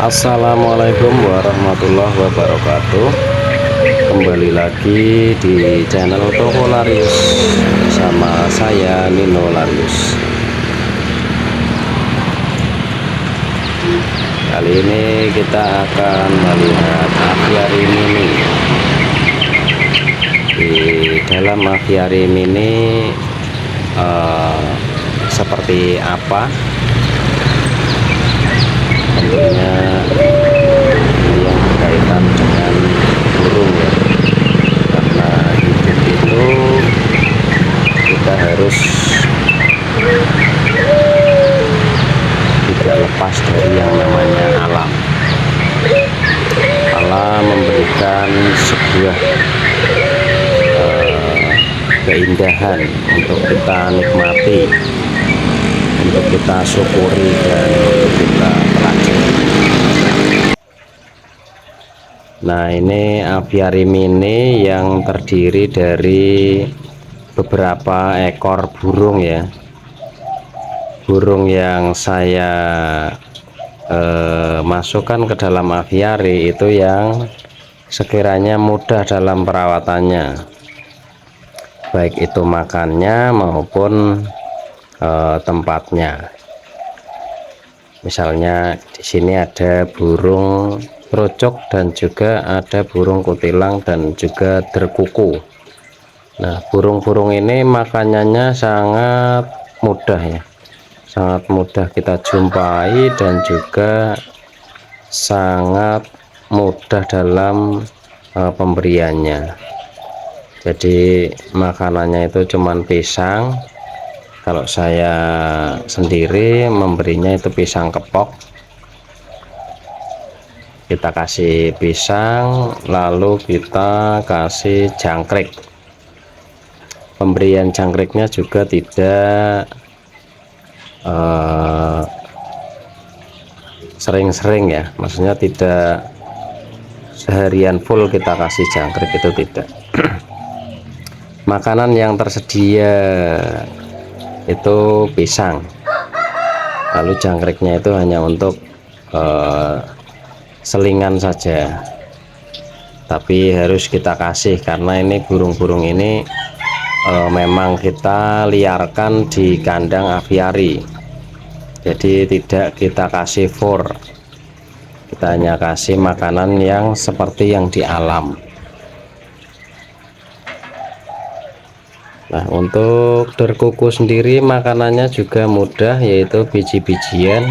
Assalamualaikum warahmatullahi wabarakatuh. Kembali lagi di channel Toko Larius bersama saya Nino Larius. Kali ini kita akan melihat aviari mini. Di dalam aviari mini seperti apa tentunya yang berkaitan dengan burung ya, karena hidup itu kita harus tidak lepas dari yang namanya alam. Alam memberikan sebuah keindahan untuk kita nikmati, untuk kita syukuri, dan untuk kita pelajari. Nah, ini aviari mini yang terdiri dari beberapa ekor burung ya. Burung yang saya masukkan ke dalam aviari itu yang sekiranya mudah dalam perawatannya, baik itu makannya maupun tempatnya. Misalnya di sini ada burung kerucuk dan juga ada burung kutilang dan juga derkuku. Nah, burung-burung ini makanannya sangat mudah ya, sangat mudah kita jumpai dan juga sangat mudah dalam pemberiannya. Jadi makanannya itu cuman pisang. Kalau saya sendiri memberinya itu pisang kepok. Kita kasih pisang, lalu kita kasih jangkrik. Pemberian jangkriknya juga tidak sering-sering ya, maksudnya tidak seharian full kita kasih jangkrik, itu tidak. Makanan yang tersedia itu pisang, lalu jangkriknya itu hanya untuk selingan saja, tapi harus kita kasih karena ini burung-burung ini memang kita liarkan di kandang aviari, jadi tidak kita kasih for, kita hanya kasih makanan yang seperti yang di alam. Nah, untuk derkuku sendiri makanannya juga mudah, yaitu biji-bijian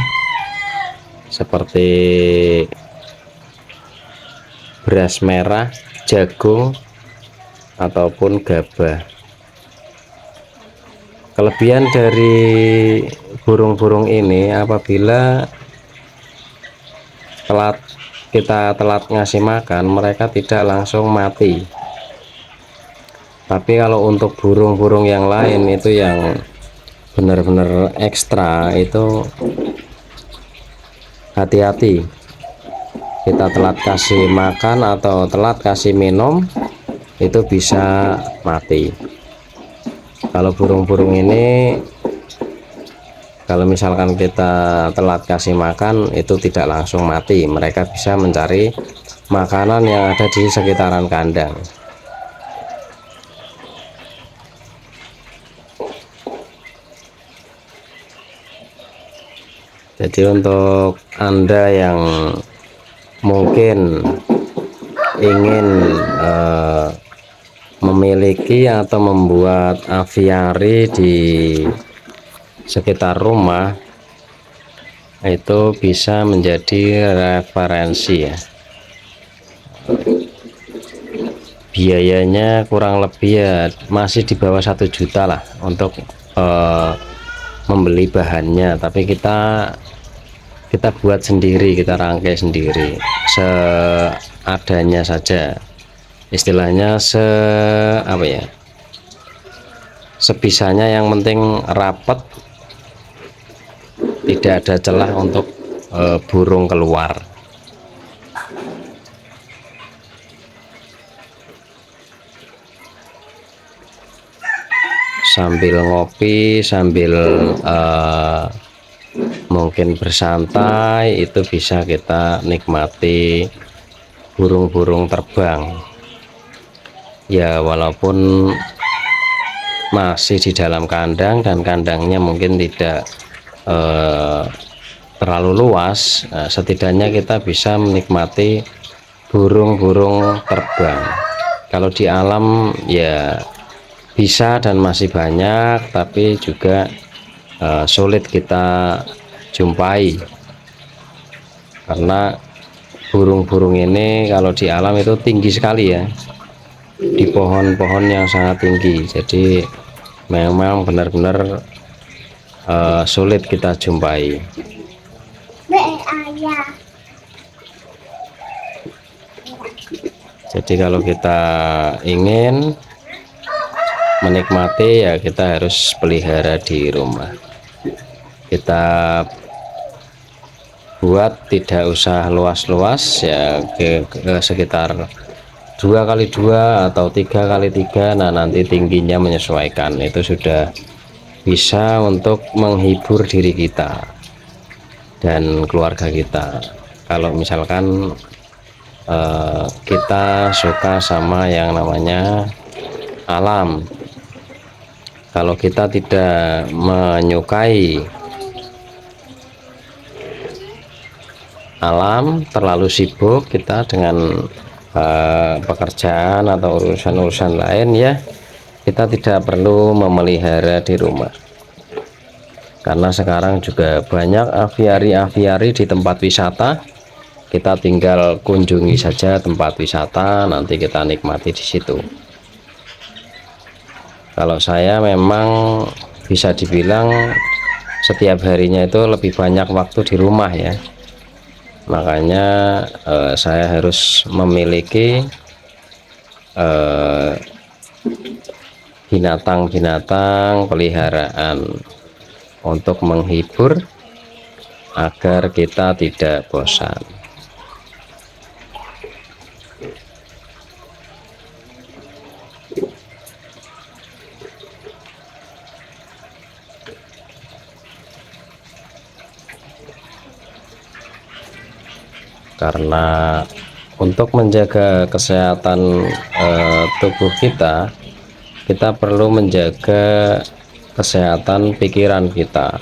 seperti beras merah, jagung, ataupun gabah. Kelebihan dari burung-burung ini, apabila kita telat ngasih makan, mereka tidak langsung mati. Tapi kalau untuk burung-burung yang lain itu yang benar-benar ekstra, itu hati-hati. Kita telat kasih makan atau telat kasih minum, itu bisa mati. Kalau burung-burung ini, kalau misalkan kita telat kasih makan, itu tidak langsung mati. Mereka bisa mencari makanan yang ada di sekitaran kandang. Jadi untuk Anda yang mungkin ingin memiliki atau membuat aviari di sekitar rumah, itu bisa menjadi referensi ya. Biayanya kurang lebih ya masih di bawah 1 juta lah untuk membeli bahannya, tapi kita buat sendiri, kita rangkai sendiri seadanya saja, istilahnya apa ya, sebisanya, yang penting rapat, tidak ada celah untuk burung keluar. Sambil ngopi, sambil mungkin bersantai, itu bisa kita nikmati burung-burung terbang ya, walaupun masih di dalam kandang dan kandangnya mungkin tidak terlalu luas. Nah, setidaknya kita bisa menikmati burung-burung terbang. Kalau di alam ya bisa dan masih banyak, tapi juga sulit kita jumpai karena burung-burung ini kalau di alam itu tinggi sekali ya, di pohon-pohon yang sangat tinggi, jadi memang benar-benar sulit kita jumpai. Jadi kalau kita ingin menikmati ya kita harus pelihara di rumah. Kita buat tidak usah luas-luas ya, ke sekitar 2x2 atau 3x3. Nah, nanti tingginya menyesuaikan, itu sudah bisa untuk menghibur diri kita dan keluarga kita. Kalau misalkan kita suka sama yang namanya alam, kalau kita tidak menyukai alam, terlalu sibuk kita dengan pekerjaan atau urusan-urusan lain ya, kita tidak perlu memelihara di rumah. Karena sekarang juga banyak aviari-aviari di tempat wisata, kita tinggal kunjungi saja tempat wisata, nanti kita nikmati di situ. Kalau saya memang bisa dibilang setiap harinya itu lebih banyak waktu di rumah ya, makanya saya harus memiliki binatang-binatang peliharaan untuk menghibur agar kita tidak bosan. Karena untuk menjaga kesehatan tubuh kita, kita perlu menjaga kesehatan pikiran kita.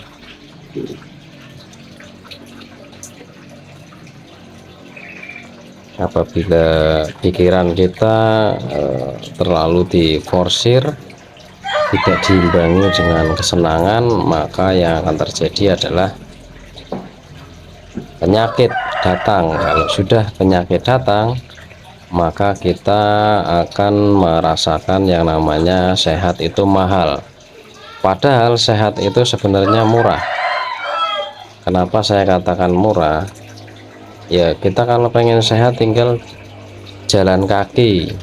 Apabila pikiran kita terlalu diforsir, tidak diimbangi dengan kesenangan, maka yang akan terjadi adalah penyakit datang. Kalau sudah penyakit datang, maka kita akan merasakan yang namanya sehat itu mahal. Padahal sehat itu sebenarnya murah. Kenapa saya katakan murah? Ya, kita kalau pengen sehat tinggal jalan kaki,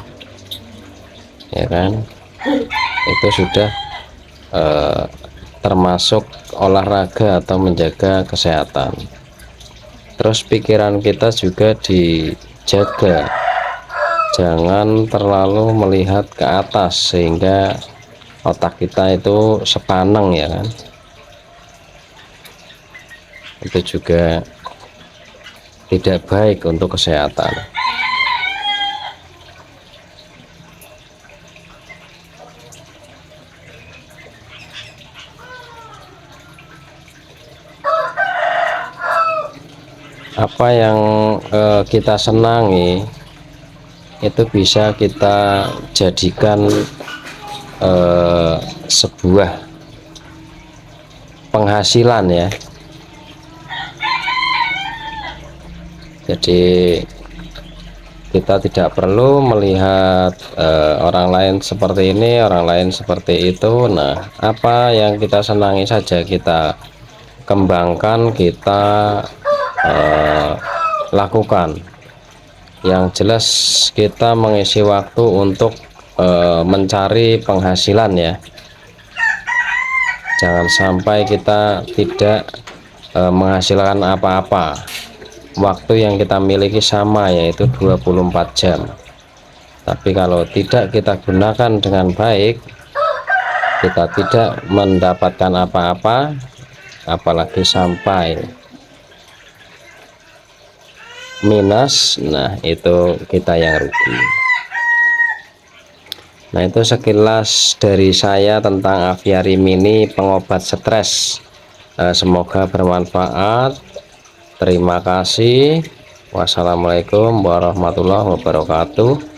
ya kan? Itu sudah termasuk olahraga atau menjaga kesehatan. Terus pikiran kita juga dijaga, jangan terlalu melihat ke atas sehingga otak kita itu sepaneng, ya kan? Itu juga tidak baik untuk kesehatan. Apa yang kita senangi itu bisa kita jadikan sebuah penghasilan ya. Jadi kita tidak perlu melihat orang lain seperti ini, orang lain seperti itu. Nah, apa yang kita senangi saja kita kembangkan, kita lakukan. Yang jelas kita mengisi waktu untuk mencari penghasilan ya. Jangan sampai kita tidak menghasilkan apa-apa. Waktu yang kita miliki sama, yaitu 24 jam. Tapi kalau tidak kita gunakan dengan baik, kita tidak mendapatkan apa-apa, apalagi sampai minus, nah itu kita yang rugi. Nah itu sekilas dari saya tentang aviary mini pengobat stres. Semoga bermanfaat. Terima kasih. Wassalamualaikum warahmatullahi wabarakatuh.